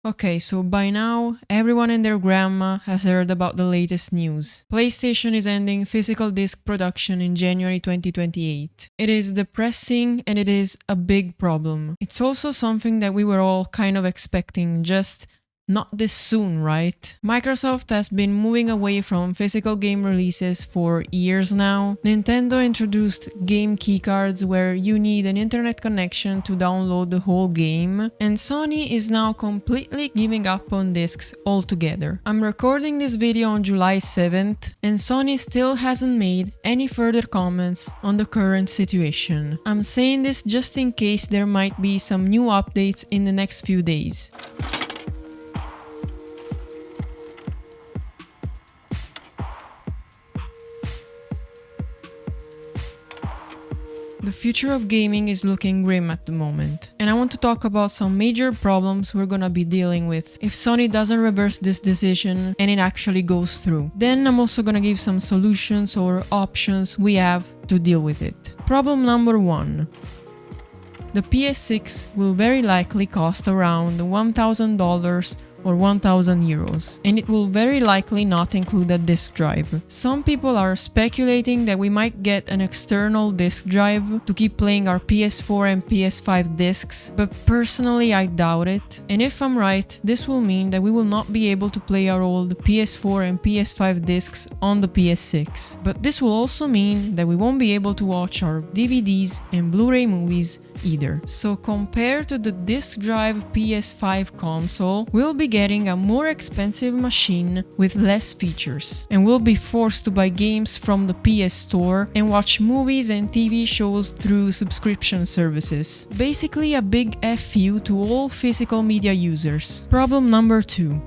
Okay, so by now, everyone and their grandma has heard about the latest news. PlayStation is ending physical disc production in January 2028. It is depressing and it is a big problem. It's also something that we were all kind of expecting, just not this soon, right? Microsoft has been moving away from physical game releases for years now. Nintendo introduced game keycards where you need an internet connection to download the whole game, and Sony is now completely giving up on discs altogether. I'm recording this video on July 7th, and Sony still hasn't made any further comments on the current situation. I'm saying this just in case there might be some new updates in the next few days. The future of gaming is looking grim at the moment, and I want to talk about some major problems we're gonna be dealing with if Sony doesn't reverse this decision and it actually goes through. Then I'm also gonna give some solutions or options we have to deal with it. Problem number 1. The PS6 will very likely cost around $1,000 or 1,000 euros, and it will very likely not include a disk drive. Some people are speculating that we might get an external disk drive to keep playing our PS4 and PS5 discs, but personally I doubt it, and if I'm right, this will mean that we will not be able to play our old PS4 and PS5 discs on the PS6. But this will also mean that we won't be able to watch our DVDs and Blu-ray movies either. So compared to the disc drive PS5 console, we'll be getting a more expensive machine with less features, and we'll be forced to buy games from the PS Store and watch movies and TV shows through subscription services. Basically a big FU to all physical media users. Problem number 2.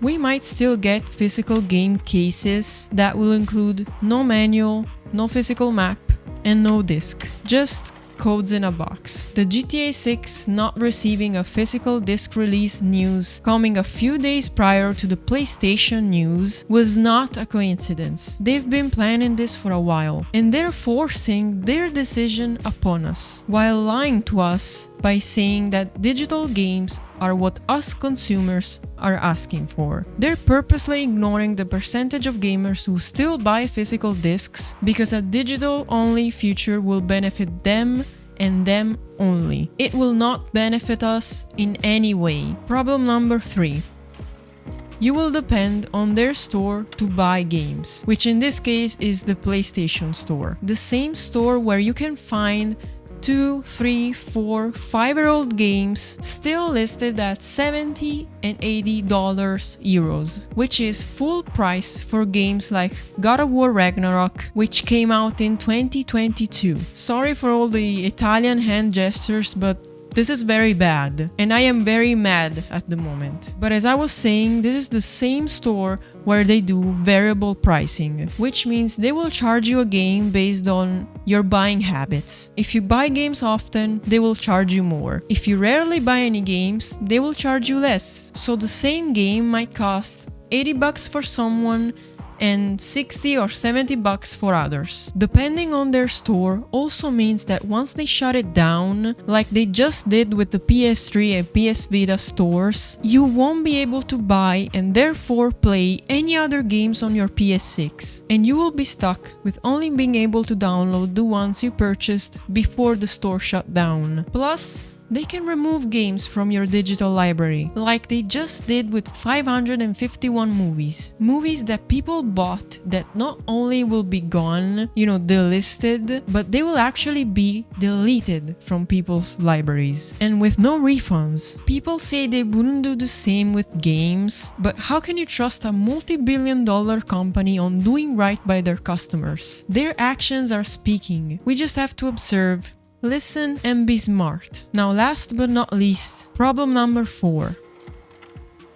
We might still get physical game cases that will include no manual, no physical map, and no disc. Just codes in a box. The GTA 6 not receiving a physical disc release news coming a few days prior to the PlayStation news was not a coincidence. They've been planning this for a while, and they're forcing their decision upon us, while lying to us by saying that digital games are what us consumers are asking for. They're purposely ignoring the percentage of gamers who still buy physical discs because a digital-only future will benefit them and them only. It will not benefit us in any way. Problem number 3. You will depend on their store to buy games, which in this case is the PlayStation Store. The same store where you can find 2, 3, 4, 5-year-old games still listed at $70 and $80 euros, which is full price for games like God of War Ragnarok, which came out in 2022. Sorry for all the Italian hand gestures, but this is very bad, and I am very mad at the moment. But as I was saying, this is the same store where they do variable pricing, which means they will charge you a game based on your buying habits. If you buy games often, they will charge you more. If you rarely buy any games, they will charge you less. So the same game might cost $80 for someone and $60 or $70 for others. Depending on their store also means that once they shut it down, like they just did with the PS3 and PS Vita stores, you won't be able to buy and therefore play any other games on your PS6, and you will be stuck with only being able to download the ones you purchased before the store shut down. Plus, they can remove games from your digital library, like they just did with 551 movies. Movies that people bought that not only will be gone, delisted, but they will actually be deleted from people's libraries. And with no refunds. People say they wouldn't do the same with games, but how can you trust a multi-billion-dollar company on doing right by their customers? Their actions are speaking. We just have to observe, listen, and be smart. Now, last but not least, problem number 4.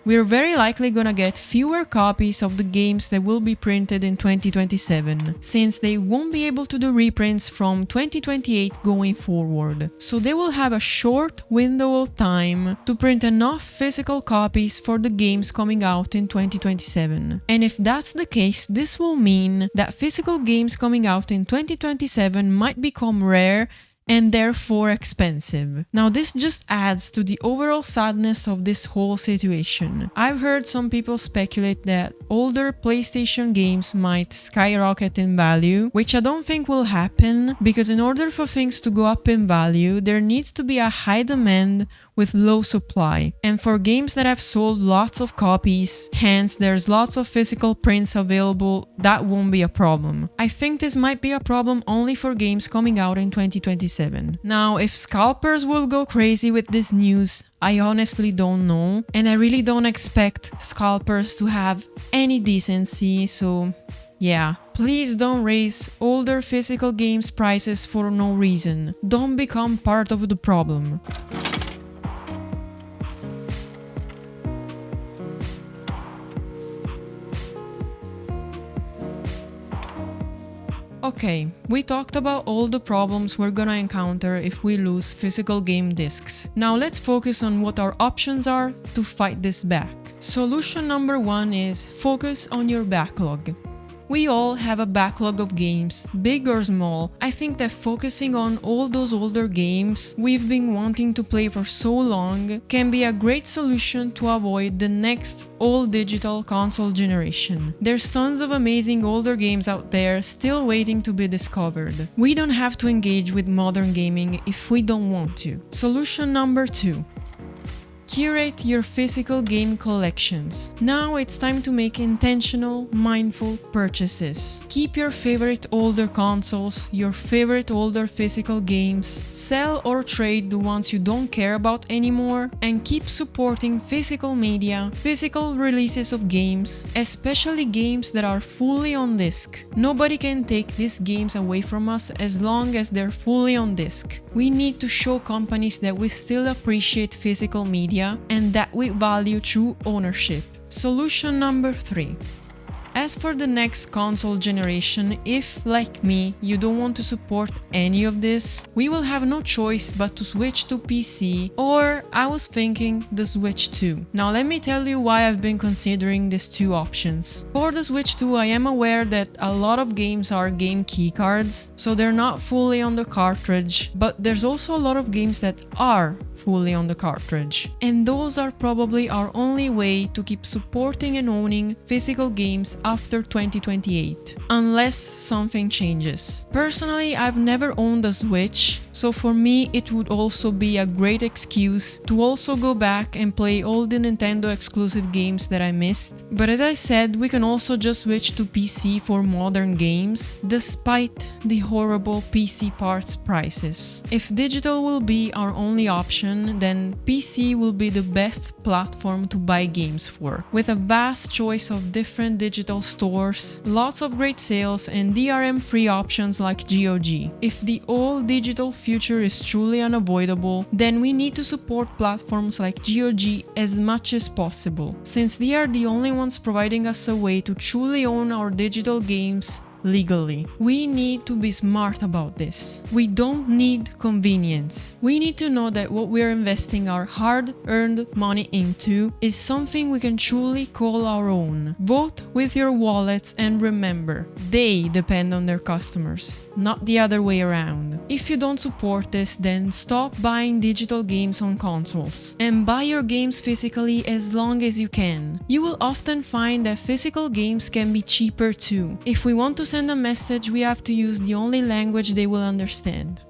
We're very likely gonna get fewer copies of the games that will be printed in 2027, since they won't be able to do reprints from 2028 going forward. So they will have a short window of time to print enough physical copies for the games coming out in 2027. And if that's the case, this will mean that physical games coming out in 2027 might become rare and therefore expensive. Now this just adds to the overall sadness of this whole situation. I've heard some people speculate that older PlayStation games might skyrocket in value, which I don't think will happen, because in order for things to go up in value, there needs to be a high demand with low supply. And for games that have sold lots of copies, hence there's lots of physical prints available, that won't be a problem. I think this might be a problem only for games coming out in 2027. Now, if scalpers will go crazy with this news, I honestly don't know, and I really don't expect scalpers to have any decency, so yeah. Please don't raise older physical games prices for no reason. Don't become part of the problem. Okay, we talked about all the problems we're gonna encounter if we lose physical game discs. Now let's focus on what our options are to fight this back. Solution number 1 is focus on your backlog. We all have a backlog of games, big or small. I think that focusing on all those older games we've been wanting to play for so long can be a great solution to avoid the next all-digital console generation. There's tons of amazing older games out there still waiting to be discovered. We don't have to engage with modern gaming if we don't want to. Solution number 2. Curate your physical game collections. Now it's time to make intentional, mindful purchases. Keep your favorite older consoles, your favorite older physical games, sell or trade the ones you don't care about anymore, and keep supporting physical media, physical releases of games, especially games that are fully on disc. Nobody can take these games away from us as long as they're fully on disc. We need to show companies that we still appreciate physical media and that we value true ownership. Solution number 3. As for the next console generation, if, like me, you don't want to support any of this, we will have no choice but to switch to PC, or I was thinking the Switch 2. Now let me tell you why I've been considering these two options. For the Switch 2, I am aware that a lot of games are game keycards, so they're not fully on the cartridge, but there's also a lot of games that are fully on the cartridge. And those are probably our only way to keep supporting and owning physical games after 2028, unless something changes. Personally, I've never owned a Switch, so for me it would also be a great excuse to also go back and play all the Nintendo exclusive games that I missed. But as I said, we can also just switch to PC for modern games, despite the horrible PC parts prices. If digital will be our only option, then PC will be the best platform to buy games for, with a vast choice of different digital stores, lots of great sales, and DRM-free options like GOG. If the all-digital future is truly unavoidable, then we need to support platforms like GOG as much as possible, since they are the only ones providing us a way to truly own our digital games legally. We need to be smart about this. We don't need convenience. We need to know that what we're investing our hard-earned money into is something we can truly call our own. Vote with your wallets, and remember, they depend on their customers, not the other way around. If you don't support this, then stop buying digital games on consoles and buy your games physically as long as you can. You will often find that physical games can be cheaper too. If we want to send a message, we have to use the only language they will understand: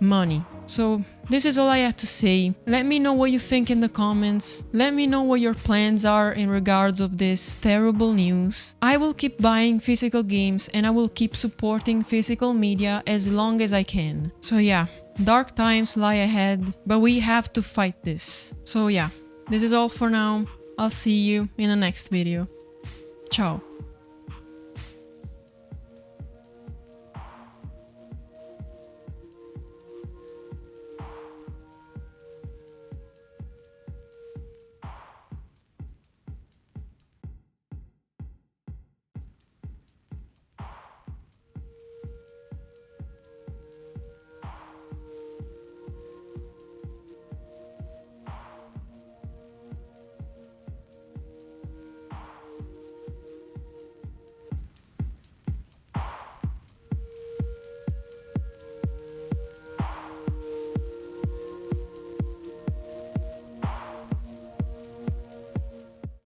money. So this is all I had to say. Let me know what you think in the comments. Let me know what your plans are in regards of this terrible news. I will keep buying physical games and I will keep supporting physical media as long as I can. So yeah, dark times lie ahead, but we have to fight this. So yeah, this is all for now. I'll see you in the next video. Ciao.